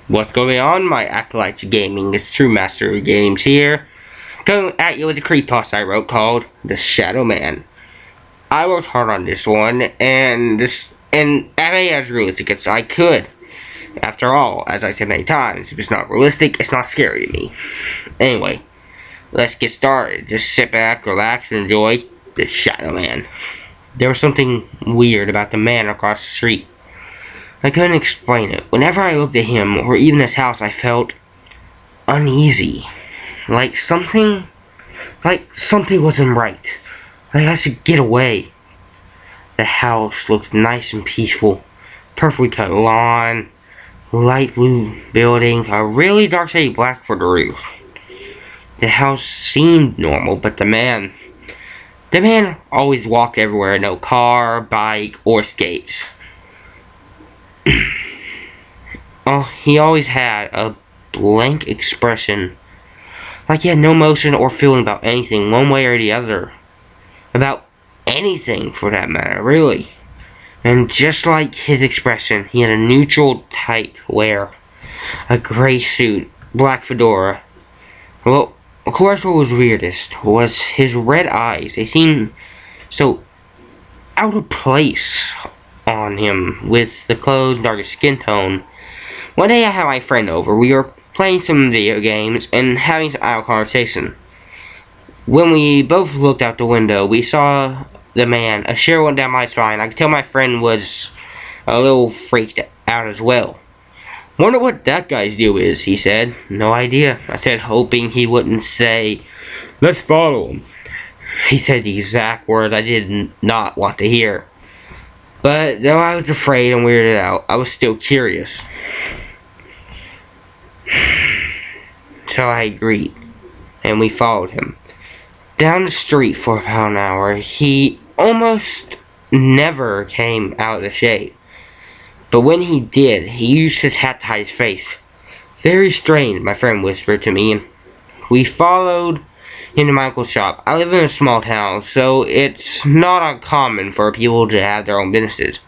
What's going on, my Acolyte Gaming? It's True Master Games here, coming at you with a creepypasta I wrote called The Shadowman. I worked hard on this one, and I made it as realistic as I could. After all, as I said many times, if it's not realistic, it's not scary to me. Anyway, let's get started. Just sit back, relax, and enjoy The Shadowman. There was something weird about the man across the street. I couldn't explain it. Whenever I looked at him, or even his house, I felt uneasy. Like something wasn't right. Like I should get away. The house looked nice and peaceful. Perfectly cut lawn, light blue building, a really dark shade black for the roof. The house seemed normal, but the man always walked everywhere, no car, bike, or skates. Oh, he always had a blank expression. Like he had no emotion or feeling about anything, one way or the other. About anything, for that matter, really. And just like his expression, he had a neutral tight wear. A gray suit, black fedora. Well, of course what was weirdest was his red eyes. They seemed so out of place on him with the clothes, darker skin tone. One day I had my friend over. We were playing some video games and having some idle conversation. When we both looked out the window, we saw the man. A shiver went down my spine. I could tell my friend was a little freaked out as well. "Wonder what that guy's deal is," he said. "No idea," I said, hoping he wouldn't say, "Let's follow him." He said the exact words I did not want to hear. But though I was afraid and weirded out, I was still curious. So I agreed, and we followed him down the street for about an hour. He almost never came out of the shade, but when he did, he used his hat to hide his face. "Very strange," my friend whispered to me, and we followed him to my uncle's shop. I live in a small town, so it's not uncommon for people to have their own businesses.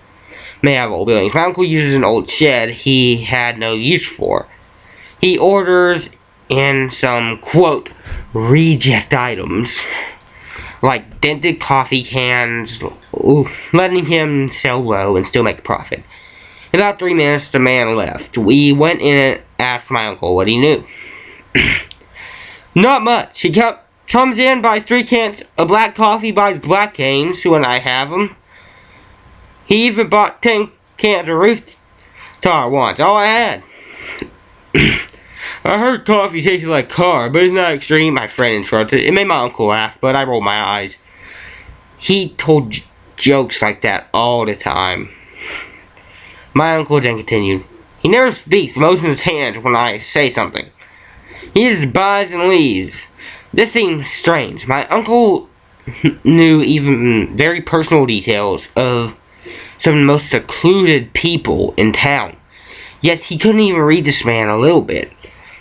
May have old buildings. My uncle uses an old shed he had no use for. He orders in some, quote, reject items, like dented coffee cans, letting him sell low and still make a profit. In about 3 minutes, the man left. We went in and asked my uncle what he knew. "Not much. He comes in, buys 3 cans of black coffee, buys black canes when I have them. He even bought 10 cans of roof tar once. All I had." "I heard coffee tasted like car, but it's not extreme," my friend interrupted. It made my uncle laugh, but I rolled my eyes. He told jokes like that all the time. My uncle then continued. "He never speaks, but motions his hands when I say something. He just buys and leaves." This seemed strange. My uncle knew even very personal details of some of the most secluded people in town. Yet he couldn't even read this man a little bit.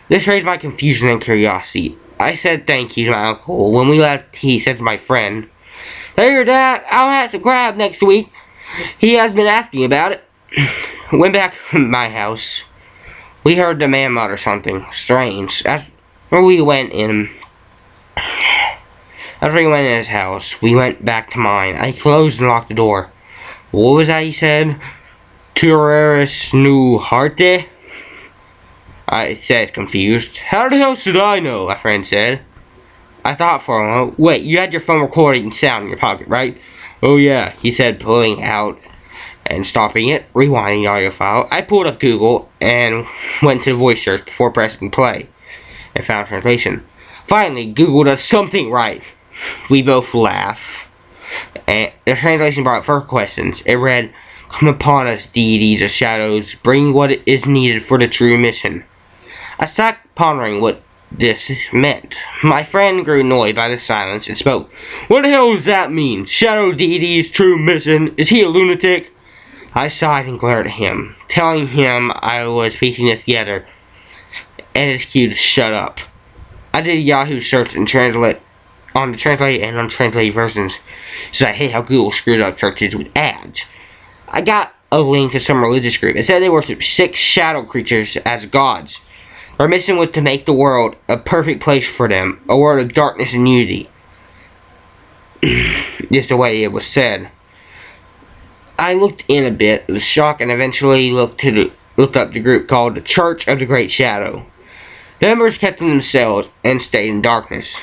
This raised my confusion and curiosity. I said thank you to my uncle. When we left, he said to my friend, "Tell your dad I'll have to grab next week. He has been asking about it." Went back to my house. We heard the man mutter something strange. After we went in his house, we went back to mine. I closed and locked the door. "What was that he said? Tureris nu harte?" I said, confused. "How the hell should I know?" my friend said. I thought for a moment. "Wait, you had your phone recording sound in your pocket, right?" "Oh yeah," he said, pulling out and stopping it, rewinding the audio file. I pulled up Google and went to the voice search before pressing play and found translation. Finally, Google does something right. We both laugh. And the translation brought up 4 questions. It read, "Come upon us, deities of shadows, bring what is needed for the true mission." I sat pondering what this meant. My friend grew annoyed by the silence and spoke. "What the hell does that mean? Shadow deities, true mission? Is he a lunatic?" I sighed and glared at him, telling him I was piecing this together, and his cue to shut up. I did a Yahoo search and translate on the translated and untranslated versions, so I hate how Google screws up searches with ads. I got a link to some religious group. It said they worship 6 shadow creatures as gods. Their mission was to make the world a perfect place for them, a world of darkness and unity. Just the way it was said. I looked in a bit with shock and eventually looked up the group called the Church of the Great Shadow. The members kept to themselves and stayed in darkness,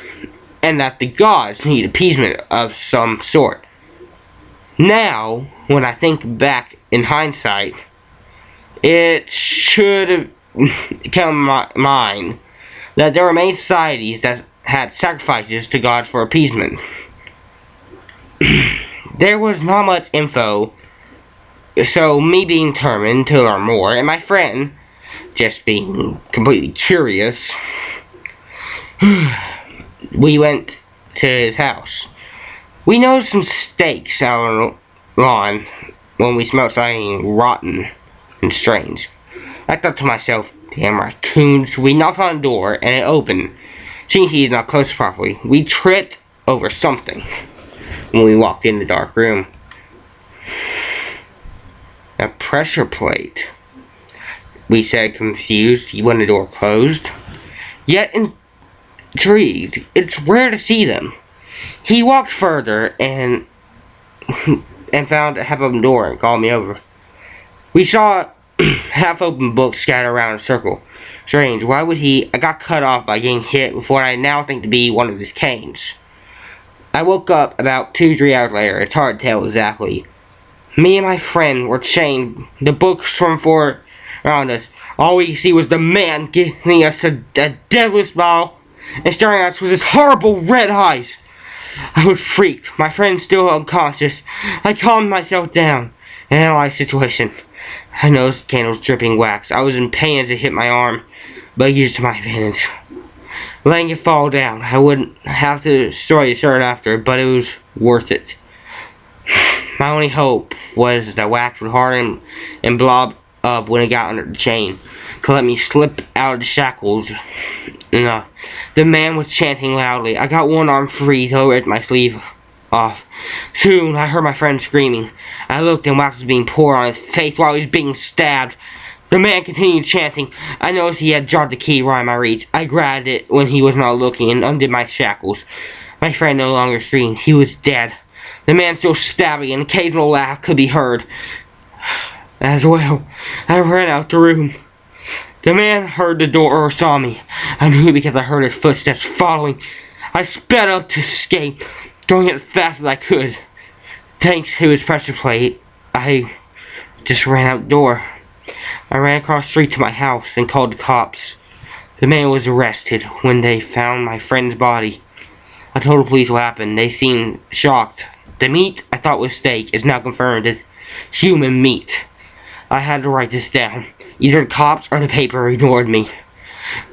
and that the gods need appeasement of some sort. Now, when I think back in hindsight, it should have come to mind that there were many societies that had sacrifices to gods for appeasement. There was not much info, so me being determined to learn more, and my friend just being completely curious, we went to his house. We noticed some steaks out on the lawn when we smelled something rotten and strange. I thought to myself, damn raccoons. We knocked on the door and it opened. Seeing he did not close properly, we tripped over something when we walked in the dark room. A pressure plate, we said, confused when the door closed. Yet intrigued, it's rare to see them. He walked further and found a half-open door and called me over. We saw half-open books scattered around in a circle. Strange, why would he? I got cut off by getting hit with what I now think to be one of his canes. I woke up about 2-3 hours later. It's hard to tell exactly. Me and my friend were chained. The books from four around us. All we could see was the man giving us a deadly smile and staring at us with his horrible red eyes. I was freaked. My friend still unconscious. I calmed myself down and analyzed the situation. I noticed the candles dripping wax. I was in pain as it hit my arm, but I used to my advantage. Letting it fall down. I wouldn't have to destroy the shirt after, but it was worth it. My only hope was that wax would harden and blob up when it got under the chain to let me slip out of the shackles. The man was chanting loudly. I got one arm free to rip my sleeve off. Soon I heard my friend screaming. I looked and wax was being poured on his face while he was being stabbed. The man continued chanting. I noticed he had dropped the key right in my reach. I grabbed it when he was not looking and undid my shackles. My friend no longer screamed. He was dead. The man still stabbing, an occasional laugh could be heard. As well, I ran out the room. The man heard the door or saw me. I knew because I heard his footsteps following. I sped up to escape, going as fast as I could. Thanks to his pressure plate, I just ran out the door. I ran across the street to my house and called the cops. The man was arrested when they found my friend's body. I told the police what happened. They seemed shocked. The meat I thought was steak is now confirmed as human meat. I had to write this down. Either the cops or the paper ignored me.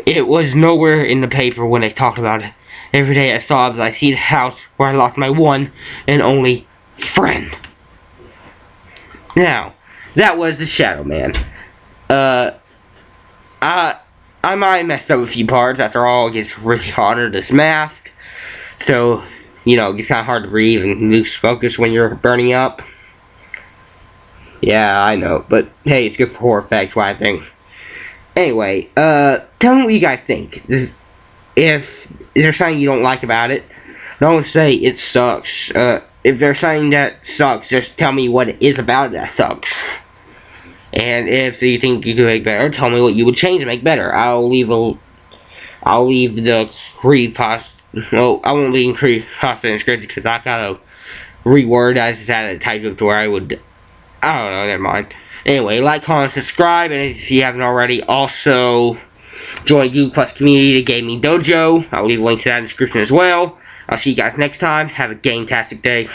It was nowhere in the paper when they talked about it. Every day I saw it, I see the house where I lost my one and only friend. Now, that was the Shadow Man. I might have messed up a few parts. After all, it gets really hard under this mask. So, it gets kind of hard to breathe and lose focus when you're burning up. Yeah, I know. But, hey, it's good for horror effects, what I think. Anyway, tell me what you guys think. If there's something you don't like about it, don't say it sucks. If there's something that sucks, just tell me what it is about it that sucks. And if you think you could make better, tell me what you would change to make better. I'll leave the creepypasta. No, I won't leave creepypasta in the script because I gotta reword. I just had to type it to where I would. I don't know. Never mind. Anyway, like, comment, subscribe, and if you haven't already, also join Google Plus community, the Gaming Dojo. I'll leave a link to that in the description as well. I'll see you guys next time. Have a game-tastic day.